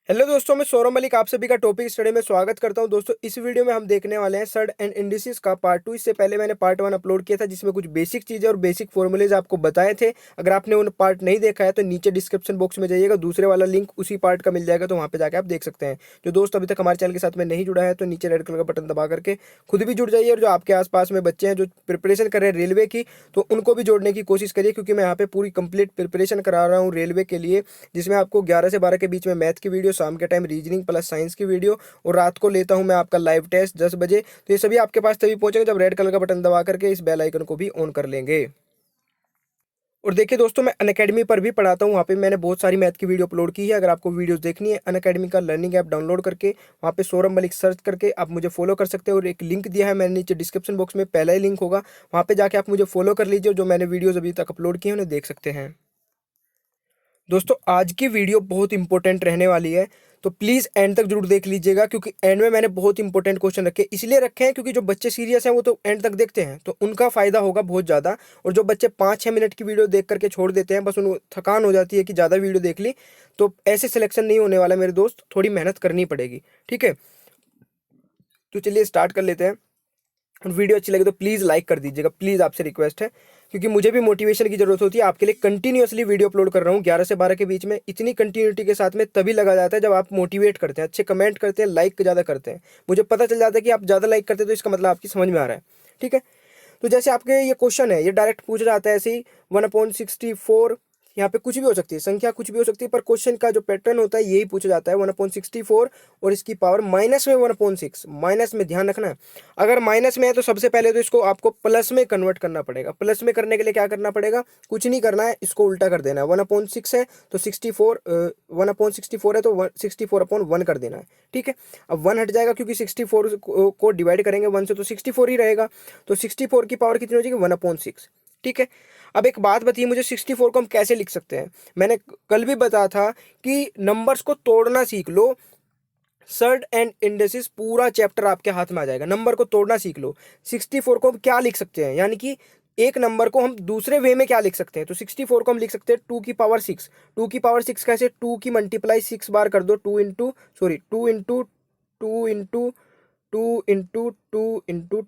Hello दोस्तों, मैं सौरभ मलिक आप सभी का टॉपिक स्टडी में स्वागत करता हूं। दोस्तों, इस वीडियो में हम देखने वाले हैं सर्ड एंड इंडिसेस का पार्ट 2। इससे पहले मैंने पार्ट 1 अपलोड किया था जिसमें कुछ बेसिक चीज़ें और बेसिक फॉर्मूलेज आपको बताए थे। अगर आपने उन पार्ट नहीं देखा है तो नीचे डिस्क्रिप्शन बॉक्स में जाइएगा, दूसरे वाला लिंक उसी पार्ट का मिल जाएगा, तो वहाँ पे जाकर आप देख सकते हैं। जो दोस्त अभी तक हमारे चैनल के साथ में नहीं जुड़ा है तो नीचे रेड कलर का बटन दबा करके खुद भी जुड़ जाइए, और जो आपके आसपास में बच्चे हैं जो प्रिपरेशन कर रहे हैं रेलवे की, तो उनको भी जोड़ने की कोशिश करिए, क्योंकि मैं यहाँ पे पूरी कंप्लीट प्रिपरेशन करा रहा हूँ रेलवे के लिए, जिसमें आपको 11 से 12 के बीच में मैथ की वीडियो, शाम के टाइम रीजनिंग प्लस साइंस की वीडियो, और रात को लेता हूं मैं आपका लाइव टेस्ट 10 बजे। तो ये सभी आपके पास तभी पहुंचेंगे जब रेड कलर का बटन दबा करके इस बेल आइकन को भी ऑन कर लेंगे। और देखिए दोस्तों, मैं अनअकैडमी पर भी पढ़ाता हूँ, वहाँ पे मैंने बहुत सारी मैथ की वीडियो अपलोड की है। अगर आपको वीडियोस देखनी है, अनअकैडमी का लर्निंग ऐप डाउनलोड करके वहाँ पे सौरभ मलिक सर्च करके आप मुझे फॉलो कर सकते हो। और एक लिंक दिया है मैंने नीचे डिस्क्रिप्शन बॉक्स में, पहला ही लिंक होगा, वहाँ पे जाके आप मुझे फॉलो कर लीजिए, और जो मैंने वीडियोज अभी तक अपलोड की है उन्हें देख सकते हैं। दोस्तों, आज की वीडियो बहुत इंपॉर्टेंट रहने वाली है, तो प्लीज़ एंड तक जरूर देख लीजिएगा, क्योंकि एंड में मैंने बहुत इंपॉर्टेंट क्वेश्चन रखे। इसलिए रखे हैं क्योंकि जो बच्चे सीरियस हैं वो तो एंड तक देखते हैं, तो उनका फ़ायदा होगा बहुत ज़्यादा। और जो बच्चे 5-6 मिनट की वीडियो देख करके छोड़ देते हैं, बस उनको थकान हो जाती है कि ज़्यादा वीडियो देख ली, तो ऐसे सिलेक्शन नहीं होने वाला मेरे दोस्त, थोड़ी मेहनत करनी पड़ेगी। ठीक है, तो चलिए स्टार्ट कर लेते हैं। और वीडियो अच्छी लगे तो प्लीज़ लाइक कर दीजिएगा, प्लीज़ आपसे रिक्वेस्ट है, क्योंकि मुझे भी मोटिवेशन की जरूरत होती है। आपके लिए कंटिन्यूअसली वीडियो अपलोड कर रहा हूँ 11 से 12 के बीच में। इतनी कंटिन्यूटी के साथ में तभी लगा जाता है जब आप मोटिवेट करते हैं, अच्छे कमेंट करते हैं, लाइक ज़्यादा करते हैं। मुझे पता चल जाता है कि आप ज़्यादा लाइक करते हैं, तो इसका मतलब आपकी समझ में आ रहा है। ठीक है, तो जैसे आपके ये क्वेश्चन है, ये डायरेक्ट पूछा जाता है ऐसे ही, 1/64। यहाँ पे कुछ भी हो सकती है, संख्या कुछ भी हो सकती है, पर क्वेश्चन का जो पैटर्न होता है यही पूछा जाता है, 1/64 और इसकी पावर माइनस में 1/6। माइनस में ध्यान रखना, अगर माइनस में है तो सबसे पहले तो इसको आपको प्लस में कन्वर्ट करना पड़ेगा। प्लस में करने के लिए क्या करना पड़ेगा, कुछ नहीं करना है, इसको उल्टा कर देना है। 1/6 है तो 64, 1/64 है तो 64/1 कर देना है। ठीक है, अब 1 हट जाएगा, क्योंकि 64 को डिवाइड करेंगे 1 से तो 64 ही रहेगा, तो 64 की पावर कितनी हो जाएगी, 1/6। ठीक है, अब एक बात बताइए मुझे, 64 को हम कैसे लिख सकते हैं। मैंने कल भी बताया था कि नंबर्स को तोड़ना सीख लो, सर्ड एंड इंडेसिस पूरा चैप्टर आपके हाथ में आ जाएगा। नंबर को तोड़ना सीख लो। 64 को हम क्या लिख सकते हैं, यानी कि एक नंबर को हम दूसरे वे में क्या लिख सकते हैं, तो 64 को हम लिख सकते हैं 2 की पावर 6। 2 की पावर 6 कैसे, 2 की मल्टीप्लाई 6 बार कर दो, 2 इंटू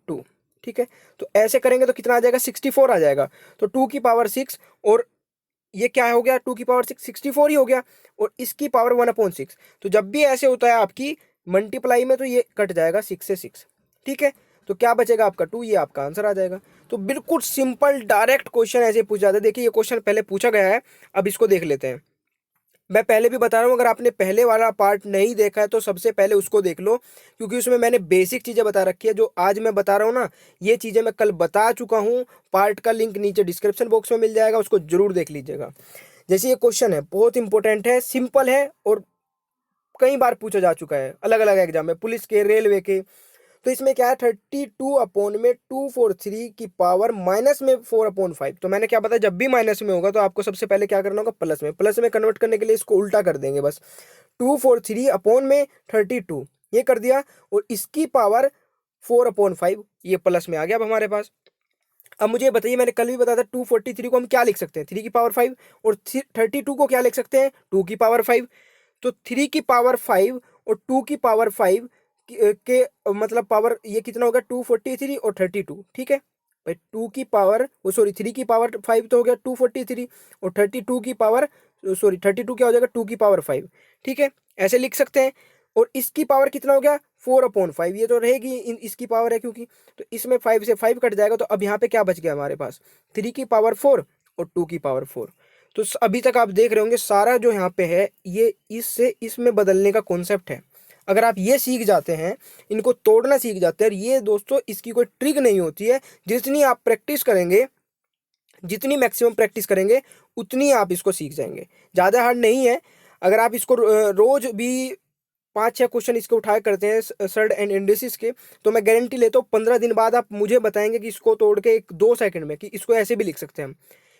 2 ठीक है, तो ऐसे करेंगे तो कितना आ जाएगा, 64 आ जाएगा। तो 2 की पावर 6, और ये क्या हो गया, 2 की पावर 6 64 ही हो गया, और इसकी पावर 1/6। तो जब भी ऐसे होता है आपकी मल्टीप्लाई में, तो ये कट जाएगा 6 से 6। ठीक है, तो क्या बचेगा आपका 2, ये आपका आंसर आ जाएगा। तो बिल्कुल सिंपल डायरेक्ट क्वेश्चन ऐसे पूछा जाता है। देखिए, ये क्वेश्चन पहले पूछा गया है, अब इसको देख लेते हैं। मैं पहले भी बता रहा हूँ, अगर आपने पहले वाला पार्ट नहीं देखा है तो सबसे पहले उसको देख लो, क्योंकि उसमें मैंने बेसिक चीज़ें बता रखी है। जो आज मैं बता रहा हूँ ना, ये चीज़ें मैं कल बता चुका हूँ। पार्ट का लिंक नीचे डिस्क्रिप्शन बॉक्स में मिल जाएगा, उसको जरूर देख लीजिएगा। जैसे ये क्वेश्चन है, बहुत इंपॉर्टेंट है, सिंपल है, और कई बार पूछा जा चुका है अलग अलग एग्जाम में, पुलिस के, रेलवे के। तो इसमें क्या है, 32/243 की पावर माइनस में 4/5। तो मैंने क्या बताया, जब भी माइनस में होगा तो आपको सबसे पहले क्या करना होगा, प्लस में। प्लस में कन्वर्ट करने के लिए इसको उल्टा कर देंगे बस, 243/32 ये कर दिया, और इसकी पावर 4/5, ये प्लस में आ गया अब हमारे पास। अब मुझे बताइए, मैंने कल भी बताया था 243 को हम क्या लिख सकते हैं, 3 की पावर 5, और 32 को क्या लिख सकते हैं, 2 की पावर 5। तो 3 की पावर 5 और 2 की पावर 5 के मतलब पावर ये कितना होगा, 243 और 32। ठीक है भाई, 2 की पावर, वो सॉरी 3 की पावर 5 तो हो गया 243, और 32 की पावर, सॉरी 32 क्या हो जाएगा, 2 की पावर 5। ठीक है, ऐसे लिख सकते हैं। और इसकी पावर कितना हो गया, 4/5, ये तो रहेगी, इसकी पावर है क्योंकि, तो इसमें 5 से 5 कट जाएगा, तो अब यहाँ पे क्या बच गया हमारे पास, 3 की पावर 4 और 2 की पावर 4। तो अभी तक आप देख रहे होंगे सारा जो यहाँ पे है, ये इससे इसमें बदलने का कॉन्सेप्ट है। अगर आप ये सीख जाते हैं, इनको तोड़ना सीख जाते हैं, और ये दोस्तों इसकी कोई ट्रिक नहीं होती है। जितनी आप प्रैक्टिस करेंगे, जितनी मैक्सिमम प्रैक्टिस करेंगे, उतनी आप इसको सीख जाएंगे। ज़्यादा हार्ड नहीं है। अगर आप इसको रोज भी 5-6 क्वेश्चन इसके उठाया करते हैं सर्ड एंड इंडिसेस के, तो मैं गारंटी लेता हूँ 15 दिन बाद आप मुझे बताएंगे कि इसको तोड़ के 1-2 सेकंड में, कि इसको ऐसे भी लिख सकते हैं हम।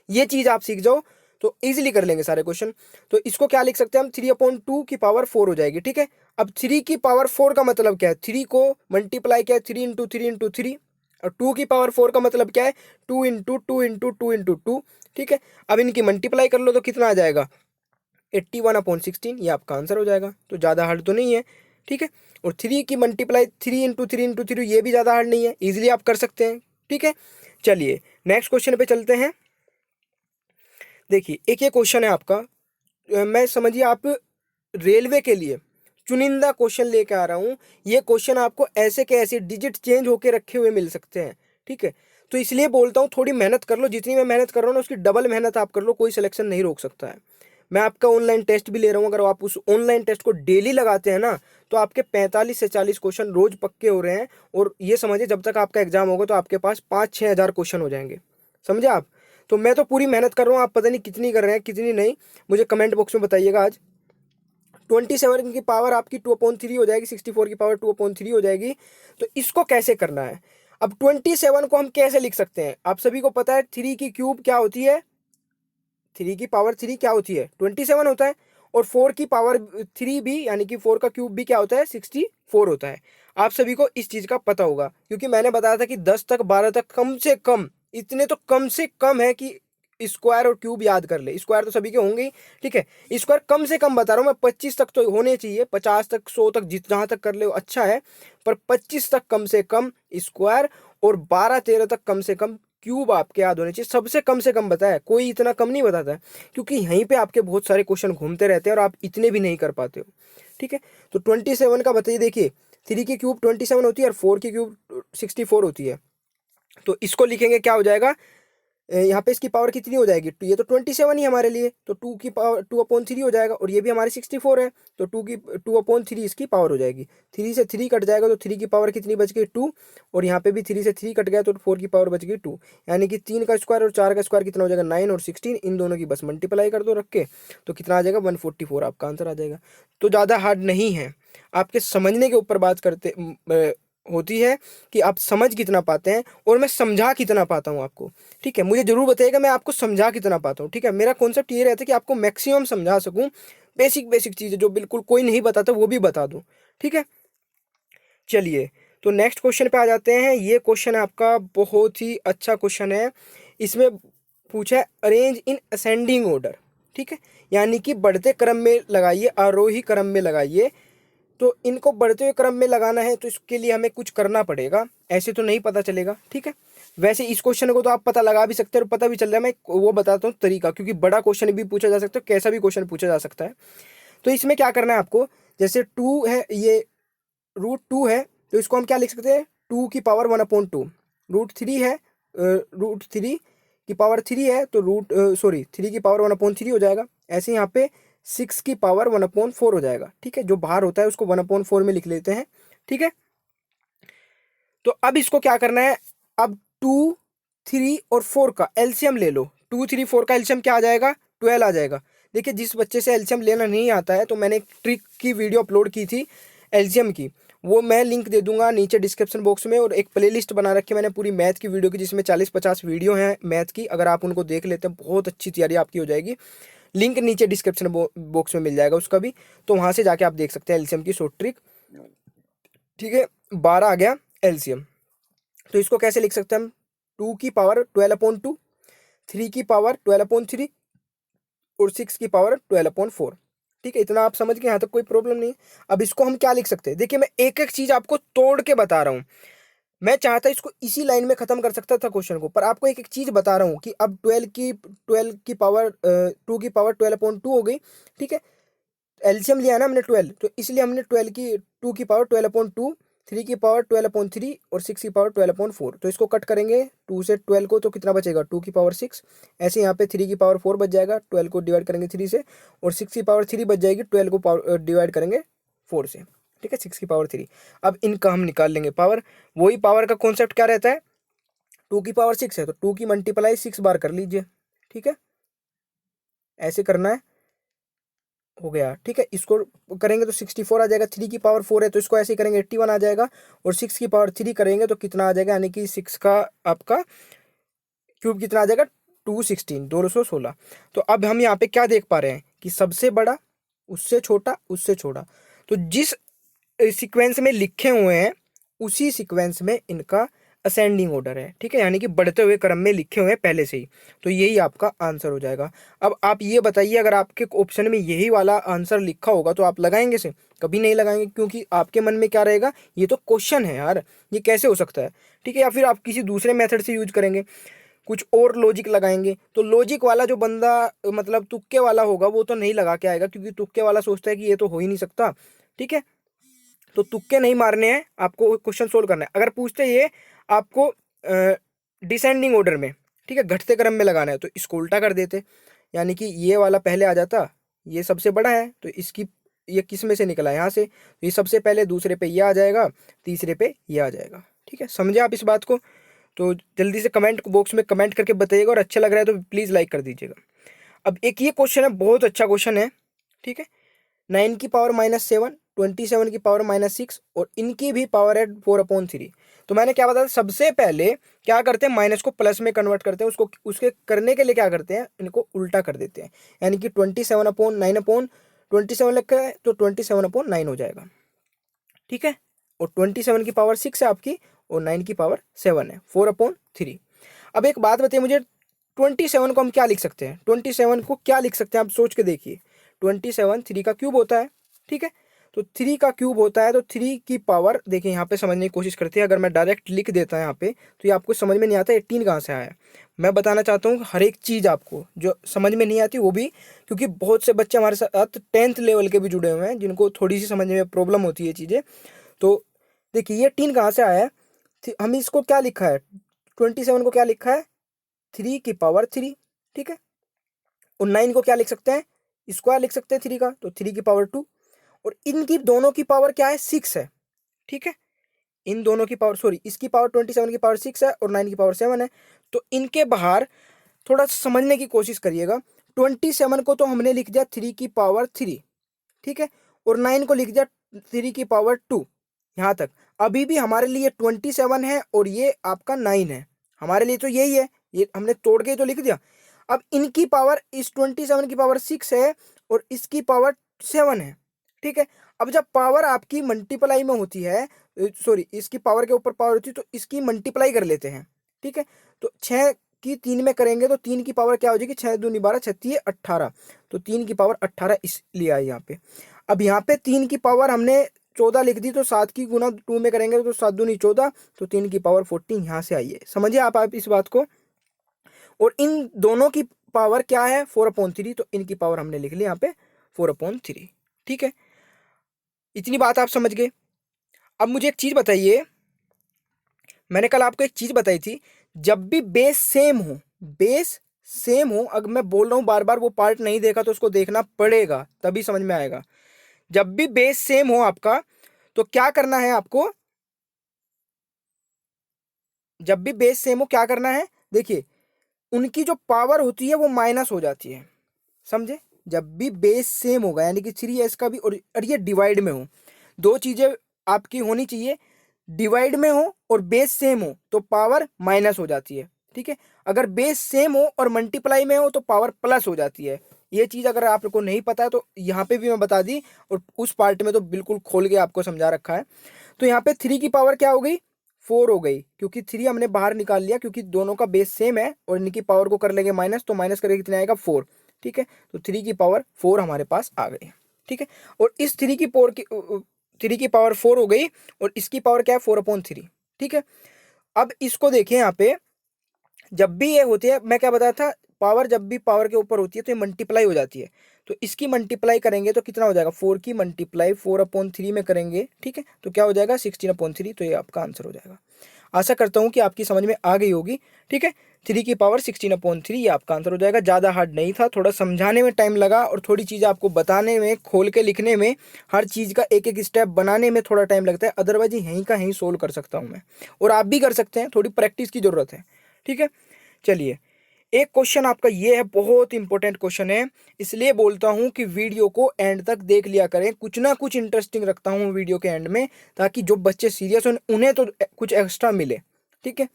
ये चीज़ आप सीख जाओ तो इजीली कर लेंगे सारे क्वेश्चन। तो इसको क्या लिख सकते हैं हम, 3/2 की पावर 4 हो जाएगी। ठीक है, अब 3 की पावर 4 का मतलब क्या है, 3 को मल्टीप्लाई क्या है, 3 × 3 × 3, और 2 की पावर 4 का मतलब क्या है, 2 × 2 × 2 × 2 × 2। ठीक है, अब इनकी मल्टीप्लाई कर लो तो कितना आ जाएगा, 81/16, ये आपका आंसर हो जाएगा। तो ज़्यादा हार्ड तो नहीं है, ठीक है। और 3 की मल्टीप्लाई 3 × 3 × 3 ये भी ज़्यादा हार्ड नहीं है, ईजिली आप कर सकते हैं, ठीक है। चलिए नेक्स्ट क्वेश्चन पे चलते हैं। देखिए एक ये क्वेश्चन है आपका, मैं समझिए आप रेलवे के लिए चुनिंदा क्वेश्चन लेके आ रहा हूँ। ये क्वेश्चन आपको ऐसे के ऐसे डिजिट चेंज होके रखे हुए मिल सकते हैं, ठीक है। तो इसलिए बोलता हूँ थोड़ी मेहनत कर लो, जितनी मैं मेहनत कर रहा हूँ ना उसकी डबल मेहनत आप कर लो, कोई सिलेक्शन नहीं रोक सकता है। मैं आपका ऑनलाइन टेस्ट भी ले रहा हूँ, अगर आप उस ऑनलाइन टेस्ट को डेली लगाते हैं ना तो आपके 45 से 40 क्वेश्चन रोज पक्के हो रहे हैं। और ये समझिए जब तक आपका एग्जाम होगा तो आपके पास 5-6 हज़ार क्वेश्चन हो जाएंगे, समझे आप। तो मैं तो पूरी मेहनत कर रहा हूँ, आप पता नहीं कितनी कर रहे हैं कितनी नहीं, मुझे कमेंट बॉक्स में बताइएगा। आज 27 की पावर आपकी 2/3 हो जाएगी, 64 की पावर 2/3 हो जाएगी। तो इसको कैसे करना है? अब 27 को हम कैसे लिख सकते हैं? आप सभी को पता है 3 की क्यूब क्या होती है, 3 की पावर 3 क्या होती है, 27 होता है। और 4 की पावर 3 भी, यानी कि 4 का क्यूब भी क्या होता है, 64 होता है। आप सभी को इस चीज का पता होगा, क्योंकि मैंने बताया था कि 10 तक 12 तक कम से कम, इतने तो कम से कम है कि स्क्वायर और क्यूब याद कर ले। स्क्वायर तो सभी के होंगे ही, ठीक है। स्क्वायर कम से कम बता रहा हूँ मैं, 25 तक तो होने चाहिए, 50 तक 100 तक जहां तक कर ले वो अच्छा है। पर 25 तक कम से कम स्क्वायर, और 12-13 तक कम से कम क्यूब आपके याद होने चाहिए। सबसे कम से कम बताया, कोई इतना कम नहीं बताता है, क्योंकि यहीं पे आपके बहुत सारे क्वेश्चन घूमते रहते हैं और आप इतने भी नहीं कर पाते हो, ठीक है। तो 27 का बताइए, देखिए 3 की क्यूब 27 होती है और 4 की क्यूब 64 होती है। तो इसको लिखेंगे क्या हो जाएगा, यहाँ पे इसकी पावर कितनी हो जाएगी, ये तो 27 ही हमारे लिए, तो 2 की पावर 2/3 हो जाएगा। और ये भी हमारी 64 है, तो 2/3 इसकी पावर हो जाएगी। 3 से 3 कट जाएगा तो 3 की पावर कितनी बच गई, 2। और यहाँ पे भी 3 से 3 कट गया तो 4 की पावर बच गई 2। यानी कि 3 का स्क्वायर और 4 का स्क्वायर कितना हो जाएगा, 9 और 16, इन दोनों की बस मल्टीप्लाई कर दो रख के, तो कितना आ जाएगा, 144 आपका आंसर आ जाएगा। तो ज़्यादा हार्ड नहीं है, आपके समझने के ऊपर बात करते होती है कि आप समझ कितना पाते हैं और मैं समझा कितना पाता हूँ आपको, ठीक है। मुझे जरूर बताइएगा मैं आपको समझा कितना पाता हूँ, ठीक है। मेरा कॉन्सेप्ट ये रहता है कि आपको मैक्सिमम समझा सकूं, बेसिक बेसिक चीज़ें जो बिल्कुल कोई नहीं बताता वो भी बता दूं, ठीक है। चलिए तो नेक्स्ट क्वेश्चन पे आ जाते हैं। ये क्वेश्चन आपका बहुत ही अच्छा क्वेश्चन है। इसमें पूछा है अरेंज इन असेंडिंग ऑर्डर, ठीक है। यानी कि बढ़ते क्रम में लगाइए, आरोही क्रम में लगाइए। तो इनको बढ़ते हुए क्रम में लगाना है तो इसके लिए हमें कुछ करना पड़ेगा, ऐसे तो नहीं पता चलेगा, ठीक है। वैसे इस क्वेश्चन को तो आप पता लगा भी सकते हैं और पता भी चल रहा है, मैं वो बताता हूँ तरीका, क्योंकि बड़ा क्वेश्चन भी पूछा जा सकता है, कैसा भी क्वेश्चन पूछा जा सकता है। तो इसमें क्या करना है आपको, जैसे 2 है, ये √2 है, तो इसको हम क्या लिख सकते हैं, 2 की पावर 1/2। √3 है, √3 की पावर 3 है, तो 3 की पावर 1/3 हो जाएगा। ऐसे यहाँ पे 6 की पावर 1/4 हो जाएगा, ठीक है। जो बाहर होता है उसको 1/4 में लिख लेते हैं, ठीक है। तो अब इसको क्या करना है, अब 2, 3 और 4 का एलसीएम ले लो। 2, 3, 4 का एलसीएम क्या आ जाएगा, 12 आ जाएगा। देखिए जिस बच्चे से एलसीएम लेना नहीं आता है, तो मैंने एक ट्रिक की वीडियो अपलोड की थी एलसीएम की, वो मैं लिंक दे दूंगा नीचे डिस्क्रिप्शन बॉक्स में। और एक प्लेलिस्ट बना रखी है मैंने पूरी मैथ की वीडियो की, जिसमें 40-50 वीडियो हैं मैथ की। अगर आप उनको देख लेते हैं बहुत अच्छी तैयारी आपकी हो जाएगी। लिंक नीचे डिस्क्रिप्शन बॉक्स में मिल जाएगा उसका भी, तो वहां से जाके आप देख सकते हैं एलसीएम की शॉर्ट ट्रिक, ठीक है। 12 आ गया एलसीएम। तो इसको कैसे लिख सकते हैं हम, 2 की पावर 12/2, 3 की पावर 12/3 और 6 की पावर 12/4, ठीक है। इतना आप समझ गए, यहाँ तक कोई प्रॉब्लम नहीं है। अब इसको हम क्या लिख सकते हैं, देखिए मैं एक एक चीज आपको तोड़ के बता रहा हूँ। मैं चाहता इसको इसी लाइन में खत्म कर सकता था क्वेश्चन को, पर आपको एक एक चीज बता रहा हूँ कि अब 12 की पावर 2 की पावर 12/2 हो गई, ठीक है। एलसीएम लिया ना हमने 12, तो इसलिए हमने 2 की पावर 12/2, 3 की पावर 12/3 और 6 की पावर 12/4। तो इसको कट करेंगे 2 से 12 को, तो कितना बचेगा, 2 की पावर 6। ऐसे यहाँ पे 3 की पावर 4 बच जाएगा, 12 को डिवाइड करेंगे 3 से, और 6 की पावर 3 बच जाएगी, 12 को डिवाइड करेंगे 4 से, ठीक है। 6 की पावर 3। अब इनका हम निकाल लेंगे पावर। वही पावर का कॉन्सेप्ट क्या रहता है, 2 की पावर 6 है तो 2 की मल्टीप्लाई 6 बार कर लीजिए, ठीक है। ऐसे करना है, हो गया, ठीक है। इसको करेंगे तो 64 आ जाएगा। 3 की पावर 4 है तो इसको ऐसे ही करेंगे 81 आ जाएगा। और 6 की पावर 3 करेंगे तो कितना आ जाएगा, यानी कि 6 का आपका क्यूब कितना आ जाएगा, 216, 216। तो अब हम यहाँ पे क्या देख पा रहे हैं कि सबसे बड़ा, उससे छोटा, उससे छोटा। तो जिस सीक्वेंस में लिखे हुए हैं उसी सीक्वेंस में इनका असेंडिंग ऑर्डर है, ठीक है, यानी कि बढ़ते हुए क्रम में लिखे हुए हैं पहले से ही। तो यही आपका आंसर हो जाएगा। अब आप ये बताइए, अगर आपके ऑप्शन में यही वाला आंसर लिखा होगा तो आप लगाएंगे से? कभी नहीं लगाएंगे, क्योंकि आपके मन में क्या रहेगा, ये तो क्वेश्चन है यार, ये कैसे हो सकता है, ठीक है। या फिर आप किसी दूसरे मेथड से यूज करेंगे, कुछ और लॉजिक लगाएंगे। तो लॉजिक वाला जो बंदा मतलब तुक्के वाला होगा वो तो नहीं लगा के आएगा, क्योंकि तुक्के वाला सोचता है कि ये तो हो ही नहीं सकता, ठीक है। तो तुक्के नहीं मारने हैं, आपको क्वेश्चन सोल्व करना है। अगर पूछते ये आपको डिसेंडिंग ऑर्डर में, ठीक है, घटते क्रम में लगाना है, तो इसको उल्टा कर देते, यानी कि ये वाला पहले आ जाता, ये सबसे बड़ा है तो इसकी, ये किस में से निकला, यहाँ से, तो ये सबसे पहले, दूसरे पे ये आ जाएगा, तीसरे पे ये आ जाएगा, ठीक है। समझे आप इस बात को? तो जल्दी से कमेंट बॉक्स में कमेंट करके बताइएगा, और अच्छा लग रहा है तो प्लीज़ लाइक कर दीजिएगा। अब एक ये क्वेश्चन है, बहुत अच्छा क्वेश्चन है, ठीक है। 9 की पावर -7, 27 की पावर -6, और इनकी भी पावर है 4/3। तो मैंने क्या बताया, सबसे पहले क्या करते हैं, माइनस को प्लस में कन्वर्ट करते हैं, उसको उसके करने के लिए क्या करते हैं, इनको उल्टा कर देते हैं, यानी कि 27/9/27 लिखा है तो 27/9 हो जाएगा, ठीक है। और 27 की पावर 6 है आपकी, और 9 की पावर 7 है, 4/3। अब एक बात बताइए मुझे, 27 को हम क्या लिख सकते हैं, 27 को क्या लिख सकते हैं, आप सोच के देखिए। 27 3 का क्यूब होता है, ठीक है। तो 3 का क्यूब होता है, तो 3 की पावर, देखिए यहाँ पे समझने की कोशिश करते हैं। अगर मैं डायरेक्ट लिख देता है यहाँ पे, तो ये आपको समझ में नहीं आता 18 कहाँ से आया है। मैं बताना चाहता हूँ हर एक चीज़ आपको जो समझ में नहीं आती वो भी, क्योंकि बहुत से बच्चे हमारे साथ 10th लेवल के भी जुड़े हुए हैं, जिनको थोड़ी सी समझने में प्रॉब्लम होती है चीज़ें। तो देखिए ये 18 कहाँ से आया है, हम इसको क्या लिखा है, 27 को क्या लिखा है, 3 की पावर 3, ठीक है। और 9 को क्या लिख सकते हैं, स्क्वायर लिख सकते हैं 3 का, तो 3 की पावर 2। और इनकी दोनों की पावर क्या है, 6 है, ठीक है। इन दोनों की पावर, सॉरी, इसकी पावर 27 की पावर 6 है, और 9 की पावर 7 है। तो इनके बाहर थोड़ा समझने की कोशिश करिएगा। 27 को तो हमने लिख दिया 3 की पावर 3, ठीक है। और 9 को लिख दिया 3 की पावर 2, यहाँ तक। अभी भी हमारे लिए 27 है और ये आपका 9 है, हमारे लिए तो यही है, ये हमने तोड़ के ही तो लिख दिया। अब इनकी पावर, इस 27 की पावर 6 है और इसकी पावर 7 है, ठीक है। अब जब पावर आपकी मल्टीप्लाई में होती है, सॉरी, इसकी पावर के ऊपर पावर होती है, तो इसकी मल्टीप्लाई कर लेते हैं, ठीक है। तो 6 की 3 में करेंगे तो 3 की पावर क्या हो जाएगी, 6 दूनी 12, 36 18, तो 3 की पावर 18 इसलिए आई यहाँ पे। अब यहाँ पे 3 की पावर हमने 14 लिख दी, तो 7 की गुना 2 में करेंगे तो 7 दूनी 14, तो 3 की पावर 14 यहाँ से आई है। समझिए आप इस बात को। और इन दोनों की पावर क्या है, 4/3, तो इनकी पावर हमने लिख ली यहाँ पे 4/3, ठीक है। इतनी बात आप समझ गए। अब मुझे एक चीज बताइए, मैंने कल आपको एक चीज बताई थी, जब भी बेस सेम हो, बेस सेम हो, अगर मैं बोल रहा हूं बार बार, वो पार्ट नहीं देखा तो उसको देखना पड़ेगा, तभी समझ में आएगा। जब भी बेस सेम हो आपका, तो क्या करना है आपको, जब भी बेस सेम हो क्या करना है, देखिए, उनकी जो पावर होती है वो माइनस हो जाती है, समझे। जब भी बेस सेम होगा, यानी कि 3s का भी, और ये डिवाइड में हो, दो चीजें आपकी होनी चाहिए, डिवाइड में हो और बेस सेम हो तो पावर माइनस हो जाती है, ठीक है। अगर बेस सेम हो और मल्टीप्लाई में हो तो पावर प्लस हो जाती है। ये चीज अगर आपको नहीं पता है तो यहाँ पे भी मैं बता दी, और उस पार्ट में तो बिल्कुल खोल के आपको समझा रखा है। तो यहाँ पे 3 की पावर क्या हो गई, 4 हो गई, क्योंकि 3 हमने बाहर निकाल लिया, क्योंकि दोनों का बेस सेम है, और इनकी पावर को कर लेंगे माइनस, तो माइनस करके कितना आएगा, 4, ठीक है। तो 3 की पावर 4 हमारे पास आ गई, ठीक है। और इस 3 की पावर 4 हो गई, और इसकी पावर क्या है, 4/3, ठीक है। अब इसको देखिए यहाँ पे, जब भी ये होती है, मैं क्या बताया था, पावर जब भी पावर के ऊपर होती है तो ये मल्टीप्लाई हो जाती है। तो इसकी मल्टीप्लाई करेंगे तो कितना हो जाएगा, 4 की मल्टीप्लाई 4/3 में करेंगे, ठीक है, तो क्या हो जाएगा, 16/3, तो ये आपका आंसर हो जाएगा। आशा करता हूँ कि आपकी समझ में आ गई होगी, ठीक है। 3 की पावर 16/3 ये आपका आंसर हो जाएगा। ज़्यादा हार्ड नहीं था, थोड़ा समझाने में टाइम लगा, और थोड़ी चीज़ आपको बताने में, खोल के लिखने में, हर चीज़ का एक एक स्टेप बनाने में थोड़ा टाइम लगता है, अदरवाइज यहीं का यहीं सोल्व कर सकता हूँ मैं, और आप भी कर सकते हैं, थोड़ी प्रैक्टिस की ज़रूरत है, ठीक है। चलिए, एक क्वेश्चन आपका ये है, बहुत इंपॉर्टेंट क्वेश्चन है, इसलिए बोलता हूँ कि वीडियो को एंड तक देख लिया करें, कुछ ना कुछ इंटरेस्टिंग रखता हूँ वीडियो के एंड में, ताकि जो बच्चे सीरियस हो उन्हें तो कुछ एक्स्ट्रा मिले, ठीक है।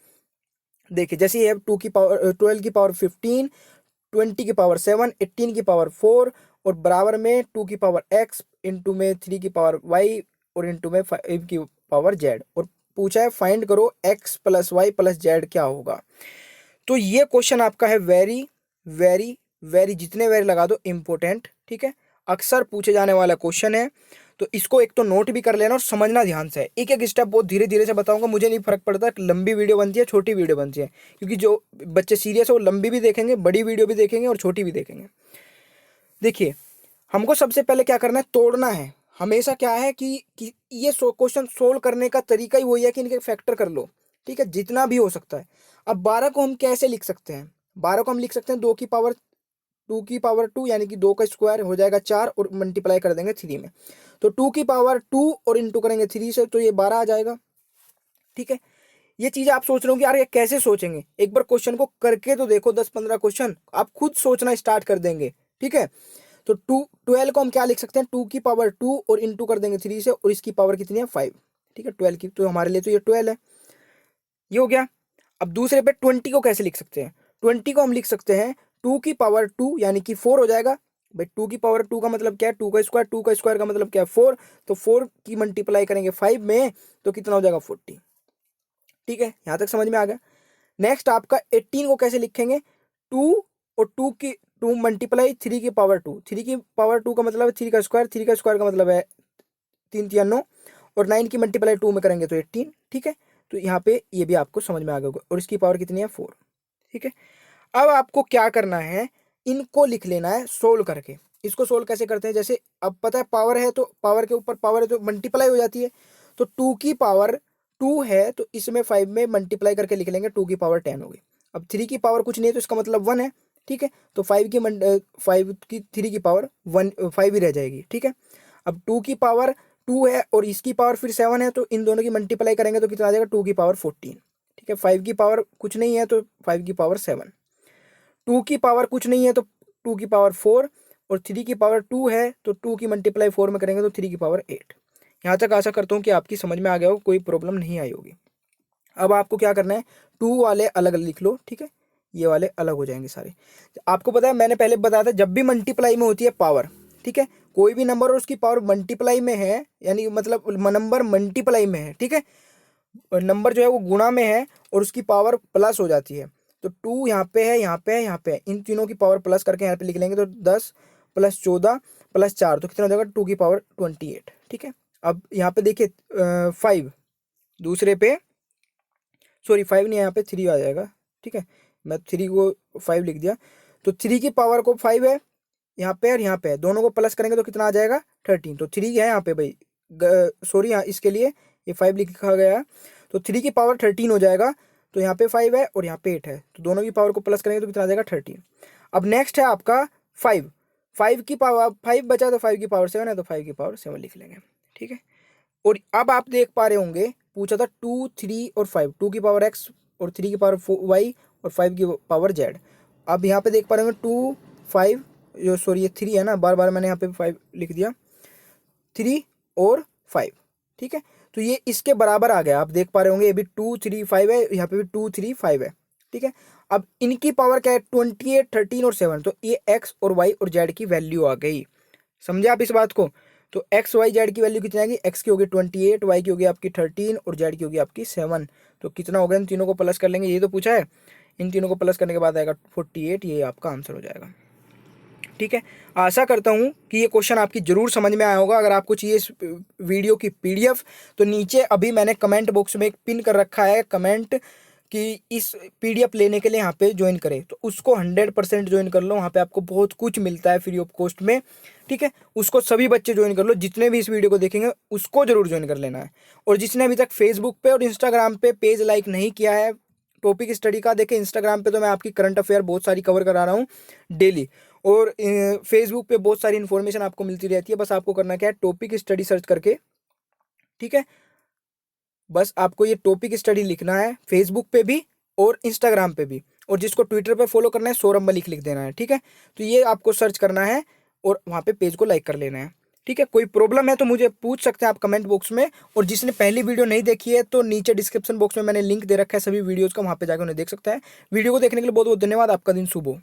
देखिए, जैसे ये 12 की पावर 15, 20 की पावर 7, 18 की पावर 4, और बराबर में 2 की पावर x, इंटू में 3 की पावर y, और इंटू में 5 की पावर z, और पूछा है फाइंड करो x plus Y plus Z क्या होगा। तो ये क्वेश्चन आपका है वेरी वेरी वेरी, जितने वेरी लगा दो इम्पोर्टेंट, ठीक है, अक्सर पूछे जाने वाला क्वेश्चन है। तो इसको एक तो नोट भी कर लेना और समझना ध्यान से। एक एक स्टेप बहुत धीरे धीरे से बताऊंगा, मुझे नहीं फर्क पड़ता लंबी वीडियो बनती है छोटी वीडियो बनती है, क्योंकि जो बच्चे सीरियस है वो लंबी भी देखेंगे, बड़ी वीडियो भी देखेंगे और छोटी भी देखेंगे। देखिए, हमको सबसे पहले क्या करना है, तोड़ना है। हमेशा क्या है कि ये क्वेश्चन सोल्व करने का तरीका ही वही है कि इनके फैक्टर कर लो, ठीक है, जितना भी हो सकता है। अब 12 को हम कैसे लिख सकते हैं, 12 को हम लिख सकते हैं 2 की पावर 2 यानी कि 2 का स्क्वायर हो जाएगा 4 और मल्टीप्लाई कर देंगे 3 में। तो 2 की पावर 2 और इंटू करेंगे 3 से, तो ये 12 आ जाएगा, ठीक है। ये चीजें आप सोच रहे हो कि यार ये कैसे सोचेंगे, एक बार क्वेश्चन को करके तो देखो, 10-15 क्वेश्चन आप खुद सोचना स्टार्ट कर देंगे, ठीक है। तो 12 को हम क्या लिख सकते हैं, 2 की पावर 2 और इंटू कर देंगे 3 से, और इसकी पावर कितनी है 5, ठीक है, 12 की, तो हमारे लिए तो ये 12 है, ये हो गया। अब दूसरे पे 20 को कैसे लिख सकते हैं, 20 को हम लिख सकते हैं 2 की पावर 2 यानी कि 4 हो जाएगा। भाई 2 की पावर 2 का मतलब क्या है, 2 का स्क्वायर, 2 का स्क्वायर का मतलब क्या है 4, तो 4 की मल्टीप्लाई करेंगे 5 में तो कितना हो जाएगा 40, ठीक है, यहां तक समझ में आ गया। नेक्स्ट आपका 18 को कैसे लिखेंगे, 2 और 2 मल्टीप्लाई 3 की पावर 2, 3 की पावर 2 का मतलब है 3 का स्क्वायर, 3 का स्क्वायर का मतलब है 3 3 9, और 9 की मल्टीप्लाई 2 में करेंगे तो 18, ठीक है। तो यहाँ पे ये भी आपको समझ में आ गया होगा, और इसकी पावर कितनी है 4, ठीक है। अब आपको क्या करना है, इनको लिख लेना है सोल्व करके। इसको सोल्व कैसे करते हैं, जैसे अब पता है पावर है तो पावर के ऊपर पावर है तो मल्टीप्लाई हो जाती है। तो 2 की पावर 2 है तो इसमें 5 में मल्टीप्लाई करके लिख लेंगे, 2 की पावर 10 होगी। अब 3 की पावर कुछ नहीं है तो इसका मतलब 1 है, ठीक है। तो 5 की 3 की पावर 1 5 ही रह जाएगी, ठीक है। अब 2 की पावर 2 है और इसकी पावर फिर 7 है, तो इन दोनों की मल्टीप्लाई करेंगे तो कितना आ जाएगा 2 की पावर 14, ठीक है। 5 की पावर कुछ नहीं है तो 5 की पावर 7, 2 की पावर कुछ नहीं है तो 2 की पावर 4, और 3 की पावर 2 है तो 2 की मल्टीप्लाई 4 में करेंगे तो 3 की पावर 8। यहाँ तक आशा करता हूँ कि आपकी समझ में आ गया हो, कोई प्रॉब्लम नहीं आई होगी। अब आपको क्या करना है, 2 वाले अलग लिख लो, ठीक है, ये वाले अलग हो जाएंगे सारे। आपको पता है मैंने पहले बताया था जब भी मल्टीप्लाई में होती है पावर, ठीक है, कोई भी नंबर और उसकी पावर मल्टीप्लाई में है, यानी मतलब नंबर मल्टीप्लाई में है, ठीक है, नंबर जो है वो गुणा में है और उसकी पावर प्लस हो जाती है। तो 2 यहाँ पे है, यहाँ पे है, यहाँ पे है, इन तीनों की पावर प्लस करके यहाँ पे लिख लेंगे तो 10 प्लस 14 प्लस 4 तो कितना हो जाएगा 2 की पावर 28, ठीक है। अब यहाँ पे देखिए 5 दूसरे पे, सॉरी 5 नहीं है, यहाँ पे 3 आ जाएगा, ठीक है, मैं 3 को 5 लिख दिया। तो 3 की पावर को 5 है यहाँ पे और यहाँ पे, दोनों को प्लस करेंगे तो कितना आ जाएगा 13। तो 3 है यहाँ पे भाई, सॉरी यहाँ इसके लिए ये 5 लिखा गया है, तो 3 की पावर 13 हो जाएगा। तो यहाँ पे 5 है और यहाँ पे 8 है, तो दोनों की पावर को प्लस करेंगे तो कितना आ जाएगा 13। अब नेक्स्ट है आपका 5, 5 की पावर 5 बचा तो 5 की पावर 7 है तो 5 की पावर 7 लिख लेंगे, ठीक है। और अब आप देख पा रहे होंगे पूछा था 2 3 और 5, 2 की पावर x और 3 की पावर वाई और 5 की पावर z। अब यहाँ पे देख पा रहे होंगे 2 5, जो सॉरी ये 3 है ना, बार बार मैंने यहाँ पे 5 लिख दिया, 3 और 5, ठीक है। तो ये इसके बराबर आ गया, आप देख पा रहे होंगे ये भी 2 3 5 है, यहाँ पे भी 2 3 5 है, ठीक है। अब इनकी पावर क्या है 28 13 और 7, तो ये x और y और z की वैल्यू आ गई, समझे आप इस बात को। तो एक्स वाई जेड की वैल्यू कितनी आएगी, एक्स की होगी 28, वाई की होगी आपकी 13 और जेड की होगी आपकी 7। तो कितना होगा, इन तीनों को प्लस कर लेंगे, ये तो पूछा है, इन तीनों को प्लस करने के बाद आएगा 48, ये आपका आंसर हो जाएगा, ठीक है। आशा करता हूँ कि ये क्वेश्चन आपकी जरूर समझ में आया होगा। अगर आपको चाहिए इस वीडियो की पीडीएफ तो नीचे अभी मैंने कमेंट बॉक्स में एक पिन कर रखा है कमेंट कि इस पीडीएफ लेने के लिए यहाँ पे ज्वाइन करें, तो उसको 100% ज्वाइन कर लो, वहाँ पे आपको बहुत कुछ मिलता है फ्री ऑफ कॉस्ट में, ठीक है। उसको सभी बच्चे ज्वाइन कर लो, जितने भी इस वीडियो को देखेंगे उसको जरूर ज्वाइन कर लेना है। और जिसने अभी तक फेसबुक पे और इंस्टाग्राम पे पेज लाइक नहीं किया है टॉपिक स्टडी का, देखें इंस्टाग्राम पे तो मैं आपकी करंट अफेयर बहुत सारी कवर करा रहा हूँ डेली, और फेसबुक पे बहुत सारी इन्फॉर्मेशन आपको मिलती रहती है। बस आपको करना क्या है, टॉपिक स्टडी सर्च करके, ठीक है, बस आपको ये टॉपिक स्टडी लिखना है फेसबुक पे भी और इंस्टाग्राम पे भी, और जिसको ट्विटर पे फॉलो करना है सौरभ मलिक लिख देना है, ठीक है। तो ये आपको सर्च करना है और वहाँ पे पेज को लाइक कर लेना है, ठीक है। कोई प्रॉब्लम है तो मुझे पूछ सकते हैं आप कमेंट बॉक्स में, और जिसने पहली वीडियो नहीं देखी है तो नीचे डिस्क्रिप्शन बॉक्स में मैंने लिंक दे रखा है सभी वीडियोज़ का, वहाँ पे जाकर उन्हें देख सकता है। वीडियो को देखने के लिए बहुत बहुत धन्यवाद, आपका दिन शुभ हो।